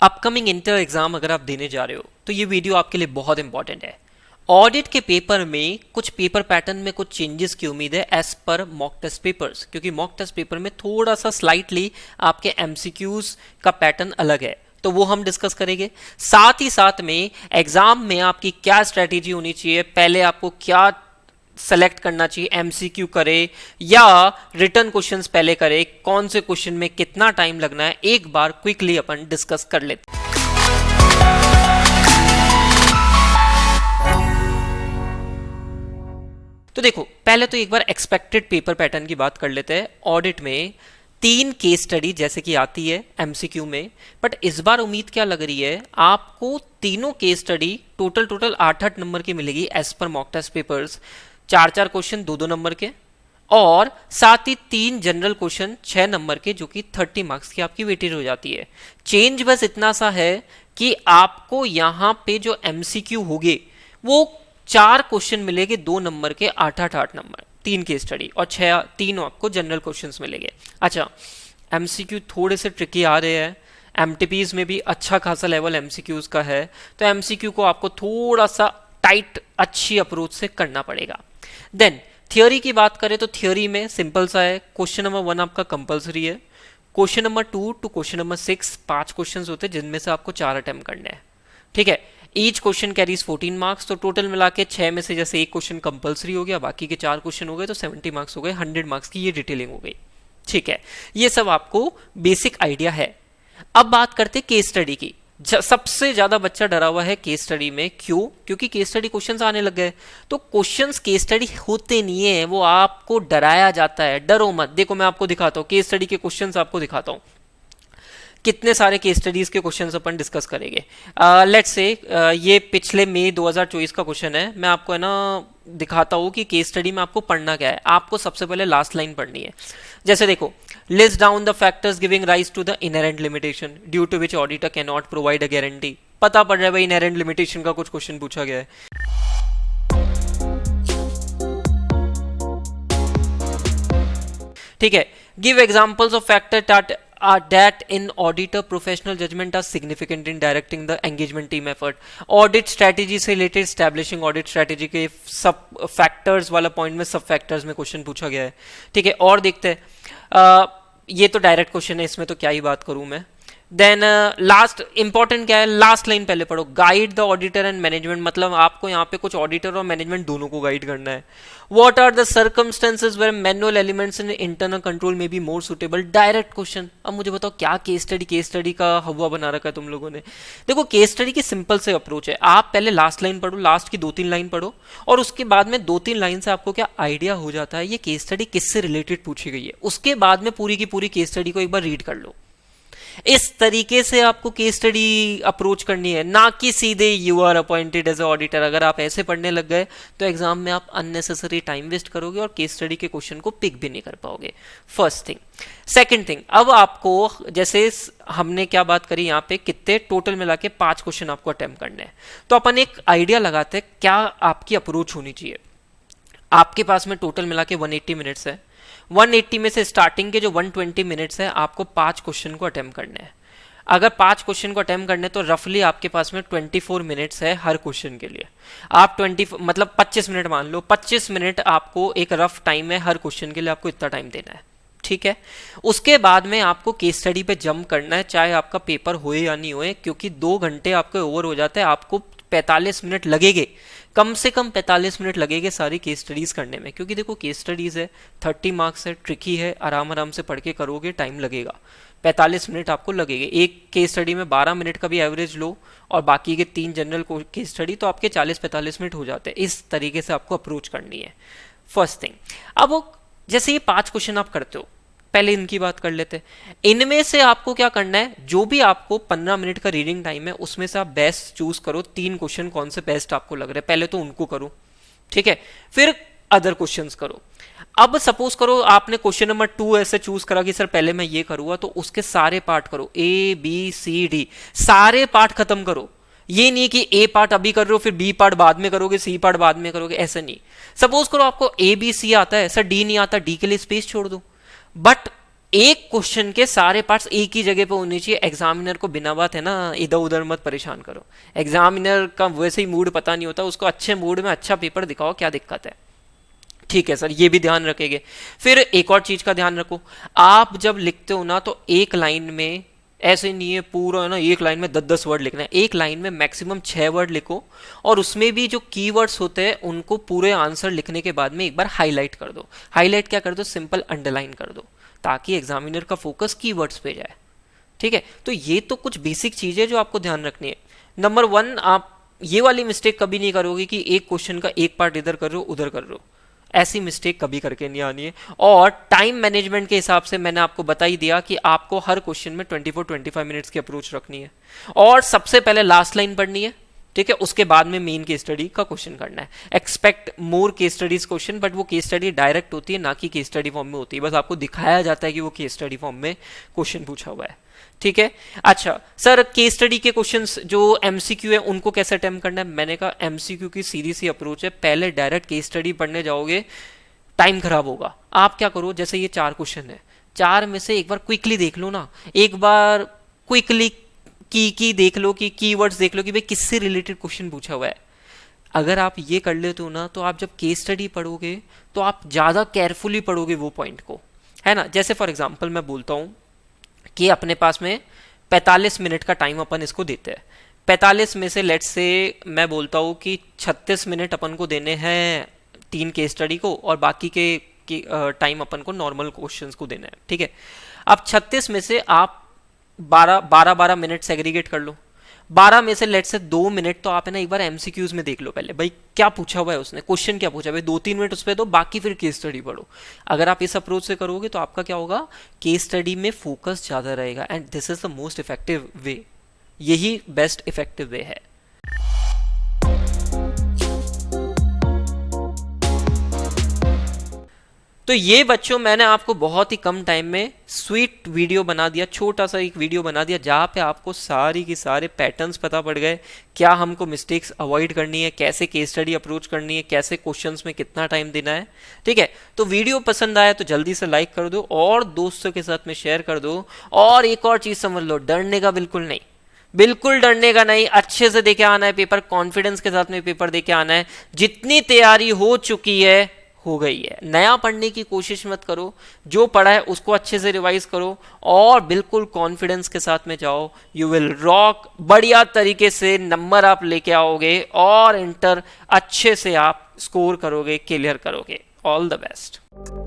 Upcoming inter exam अगर आप देने जा रहे हो तो ये वीडियो आपके लिए बहुत इंपॉर्टेंट है। ऑडिट के पेपर में कुछ पेपर पैटर्न में कुछ चेंजेस की उम्मीद है एज पर मॉक टेस्ट पेपर्स, क्योंकि मॉक टेस्ट पेपर में थोड़ा सा स्लाइटली आपके एमसीक्यूज का पैटर्न अलग है, तो वो हम डिस्कस करेंगे। साथ ही साथ में एग्जाम में आपकी क्या स्ट्रेटेजी होनी चाहिए, पहले आपको क्या सेलेक्ट करना चाहिए, एमसीक्यू करे या रिटर्न क्वेश्चंस पहले करे, कौन से क्वेश्चन में कितना टाइम लगना है, एक बार क्विकली अपन डिस्कस कर लेते हैं। तो देखो, पहले तो एक बार एक्सपेक्टेड पेपर पैटर्न की बात कर लेते हैं। ऑडिट में 3 केस स्टडी जैसे कि आती है एमसीक्यू में, बट इस बार उम्मीद क्या लग रही है, आपको तीनों केस स्टडी टोटल 8-8 नंबर की मिलेगी एज पर mock test papers. 4-4 question 2-2 number के, और साथ ही 3 जनरल क्वेश्चन 6 नंबर के, जो कि 30 मार्क्स की आपकी वेटेज हो जाती है। चेंज बस इतना सा है कि आपको यहां पे जो एमसीक्यू होंगे वो 4 क्वेश्चन मिलेंगे 2 नंबर के, 8-8 नंबर, 3 केस स्टडी, और 3 आपको जनरल क्वेश्चंस मिलेंगे। अच्छा, एमसीक्यू थोड़े से ट्रिकी आ रहे हैं, एमटीपीज में भी अच्छा खासा लेवल एमसीक्यूज का है, तो एमसीक्यू को आपको थोड़ा सा टाइट अच्छी अप्रोच से करना पड़ेगा। देन थियोरी की बात करें तो थियोरी में सिंपल सा है, क्वेश्चन नंबर 1 आपका कंपलसरी है, question number 2 to question number 6 5 question होते हैं जिनमें से आपको 4 अटेम्प्ट करने हैं। ठीक है, ईच क्वेश्चन कैरीज 14 मार्क्स, तो टोटल मिला के 6 में से जैसे एक क्वेश्चन कंपलसरी हो गया, बाकी के 4 क्वेश्चन हो गए, तो 70 मार्क्स हो गए, 100 मार्क्स की ये डिटेलिंग हो गई। ठीक है, ये सब आपको बेसिक आइडिया है। अब बात करते केस स्टडी की। सबसे ज्यादा बच्चा डरा हुआ है केस स्टडी में, क्यों? क्योंकि केस स्टडी क्वेश्चंस आने लग गए। तो क्वेश्चंस केस स्टडी होते नहीं है, वो आपको डराया जाता है। डरो मत, देखो मैं आपको दिखाता हूँ केस स्टडी के क्वेश्चंस, आपको दिखाता हूँ कितने सारे केस स्टडीज के क्वेश्चंस अपन डिस्कस करेंगे। लेट्स से ये पिछले मई 2024 का क्वेश्चन है। मैं आपको है ना दिखाता हूँ कि केस स्टडी में आपको पढ़ना क्या है। आपको सबसे पहले लास्ट लाइन पढ़नी है। जैसे देखो, list down the factors giving rise to the inherent limitation due to which auditor can not provide a guarantee. पता पड़ रहा है भाई, इनहेरेंट लिमिटेशन का कुछ क्वेश्चन पूछा गया है। ठीक है, give examples of factor that in auditor professional judgment are significant in directing the engagement team effort। audit strategy से related establishing audit strategy के सब factors वाला point में सब factors में क्वेश्चन पूछा गया है। ठीक है, और देखते हैं। ये तो डायरेक्ट क्वेश्चन है, इसमें तो क्या ही बात करूं मैं। देन लास्ट इंपॉर्टेंट क्या है, लास्ट लाइन पहले पढ़ो। Guide the auditor and management, मतलब आपको यहाँ पे कुछ ऑडिटर और मैनेजमेंट दोनों को गाइड करना है। What are the circumstances where manual elements in internal control में be more suitable. Direct question. अब मुझे बताओ, क्या केस स्टडी का हवा बना रखा है तुम लोगों ने। देखो, केस स्टडी की सिंपल से अप्रोच है, आप पहले लास्ट लाइन पढ़ो, लास्ट की 2-3 लाइन पढ़ो, और उसके बाद में 2-3 लाइन से आपको क्या आइडिया हो जाता है ये केस स्टडी किससे रिलेटेड पूछी गई है। उसके बाद में पूरी की पूरी केस स्टडी को एक बार रीड कर लो। इस तरीके से आपको केस स्टडी अप्रोच करनी है, ना कि सीधे you are appointed as a auditor. अगर आप ऐसे पढ़ने लग गए तो एग्जाम में आप अननेसेसरी टाइम वेस्ट करोगे और केस स्टडी के क्वेश्चन को पिक भी नहीं कर पाओगे। First thing. सेकंड थिंग, अब आपको जैसे हमने क्या बात करी यहाँ पे, कितने टोटल मिला के 5 क्वेश्चन आपको अटेम्प्ट करने हैं, तो अपन एक आइडिया लगाते हैं क्या आपकी अप्रोच होनी चाहिए। आपके पास में टोटल मिला के 180 मिनट्स है। 180 में से स्टार्टिंग के जो 120 मिनट्स है आपको 5 क्वेश्चन को अटेम्प्ट करने हैं। अगर 5 क्वेश्चन को अटेम्प्ट करने तो रफली आपके पास में 24 मिनट्स है हर क्वेश्चन के लिए। आप 25 मिनट मान लो, 25 मिनट आपको एक रफ टाइम है हर क्वेश्चन के लिए, आपको इतना टाइम देना है। ठीक है, उसके बाद में आपको केस स्टडी पे जंप करना है, चाहे आपका पेपर होए या नहीं होए, क्योंकि 2 घंटे आपके ओवर हो जाते हैं। आपको 45 मिनट लगेंगे, कम से कम 45 मिनट लगेंगे सारी केस स्टडीज करने में, क्योंकि देखो केस स्टडीज है, 30 मार्क्स है, ट्रिकी है, आराम से पढ़ के करोगे, टाइम लगेगा, 45 मिनट आपको लगेंगे। एक केस स्टडी में 12 मिनट का भी एवरेज लो और बाकी के 3 जनरल केस स्टडी, तो आपके 40-45 मिनट हो जाते हैं। इस तरीके से आपको अप्रोच करनी है, फर्स्ट थिंग। अब जैसे ये 5 क्वेश्चन आप करते हो, पहले इनकी बात कर लेते हैं। इनमें से आपको क्या करना है, जो भी आपको 15 मिनट का रीडिंग टाइम है उसमें से आप बेस्ट चूज करो। 3 क्वेश्चन कौन से बेस्ट आपको लग रहे हैं, पहले तो उनको करो। ठीक है, फिर अदर क्वेश्चंस करो। अब सपोज करो आपने क्वेश्चन नंबर 2 ऐसे चूज करा कि सर पहले मैं ये करूंगा, तो उसके सारे पार्ट करो, ABCD सारे पार्ट खत्म करो। ये नहीं कि ए पार्ट अभी कर रहे हो फिर बी पार्ट बाद में करोगे, सी पार्ट बाद में करोगे, ऐसा नहीं। सपोज करो आपको ABC आता है, सर D नहीं आता, D के लिए स्पेस छोड़ दो। बट एक क्वेश्चन के सारे पार्ट्स एक ही जगह पे होने चाहिए। एग्जामिनर को बिना बात है ना इधर उधर मत परेशान करो। एग्जामिनर का वैसे ही मूड पता नहीं होता, उसको अच्छे मूड में अच्छा पेपर दिखाओ, क्या दिक्कत है। ठीक है सर, ये भी ध्यान रखेंगे। फिर एक और चीज का ध्यान रखो, आप जब लिखते हो ना तो एक लाइन में ऐसे नहीं है पूरा है ना एक लाइन में 10-10 वर्ड लिखना है। एक लाइन में मैक्सिमम 6 वर्ड लिखो, और उसमें भी जो कीवर्ड्स होते हैं उनको पूरे आंसर लिखने के बाद में एक बार हाईलाइट कर दो। हाईलाइट क्या कर दो, सिंपल अंडरलाइन कर दो, ताकि एग्जामिनर का फोकस कीवर्ड्स पे जाए। ठीक है, तो ये तो कुछ बेसिक चीजें जो आपको ध्यान रखनी है। नंबर 1, आप ये वाली मिस्टेक कभी नहीं करोगे कि एक क्वेश्चन का एक पार्ट इधर कर रहे हो उधर कर रहे हो, ऐसी मिस्टेक कभी करके नहीं आनी है। और टाइम मैनेजमेंट के हिसाब से मैंने आपको बता ही दिया कि आपको हर क्वेश्चन में 24-25 मिनट्स की अप्रोच रखनी है, और सबसे पहले लास्ट लाइन पढ़नी है। ठीक है, उसके बाद में मेन केस स्टडी का क्वेश्चन करना है। Expect more case studies question, but वो केस स्टडी डायरेक्ट होती है, ना कि केस स्टडी फॉर्म में होती है, बस आपको दिखाया जाता है कि वो केस स्टडी फॉर्म में क्वेश्चन पूछा हुआ है। ठीक है, अच्छा सर केस स्टडी के क्वेश्चंस जो एमसीक्यू है उनको कैसे अटेम्प्ट करना है। मैंने कहा एमसीक्यू की सीधी सी अप्रोच है, पहले डायरेक्ट केस स्टडी पढ़ने जाओगे टाइम खराब होगा। आप क्या करो, जैसे ये 4 क्वेश्चन है, 4 में से एक बार क्विकली देख लो ना, एक बार क्विकली की देख लो, कि कीवर्ड्स देख लो कि भाई किससे रिलेटेड क्वेश्चन पूछा हुआ है। अगर आप ये कर लेते हो ना, तो आप जब केस स्टडी पढ़ोगे तो आप ज़्यादा केयरफुली पढ़ोगे वो पॉइंट को, है ना। जैसे फॉर एग्जांपल मैं बोलता हूँ कि अपने पास में 45 मिनट का टाइम अपन इसको देते हैं। 45 में से लेट्स से मैं बोलता हूँ कि 36 मिनट अपन को देने हैं 3 केस स्टडी को, और बाकी के टाइम अपन को नॉर्मल क्वेश्चंस को देना है। ठीक है, अब 36 में से आप 12 मिनट सेग्रीगेट कर लो। 12 में से लेट से 2 मिनट तो आप है ना एक बार एमसीक्यूज में देख लो पहले, भाई क्या पूछा हुआ है उसने, क्वेश्चन क्या पूछा है, भाई 2-3 मिनट उस पर दो, बाकी फिर केस स्टडी पढ़ो। अगर आप इस अप्रोच से करोगे तो आपका क्या होगा, केस स्टडी में फोकस ज़्यादा रहेगा, and this is the most effective way. यही बेस्ट इफेक्टिव वे है। तो ये बच्चों मैंने आपको बहुत ही कम टाइम में स्वीट वीडियो बना दिया, छोटा सा एक वीडियो बना दिया, जहाँ पे आपको सारी की सारे पैटर्न्स पता पड़ गए, क्या हमको मिस्टेक्स अवॉइड करनी है, कैसे केस स्टडी अप्रोच करनी है, कैसे क्वेश्चंस में कितना टाइम देना है। ठीक है, तो वीडियो पसंद आया तो जल्दी से लाइक कर दो और दोस्तों के साथ में शेयर कर दो। और एक और चीज़ समझ लो, डरने का बिल्कुल नहीं, बिल्कुल डरने का नहीं, अच्छे से देके आना है पेपर, कॉन्फिडेंस के साथ में पेपर देके आना है। जितनी तैयारी हो चुकी है हो गई है, नया पढ़ने की कोशिश मत करो, जो पढ़ा है उसको अच्छे से रिवाइज करो और बिल्कुल कॉन्फिडेंस के साथ में जाओ। यू विल रॉक, बढ़िया तरीके से नंबर आप लेके आओगे और इंटर अच्छे से आप स्कोर करोगे, क्लियर करोगे। All the best.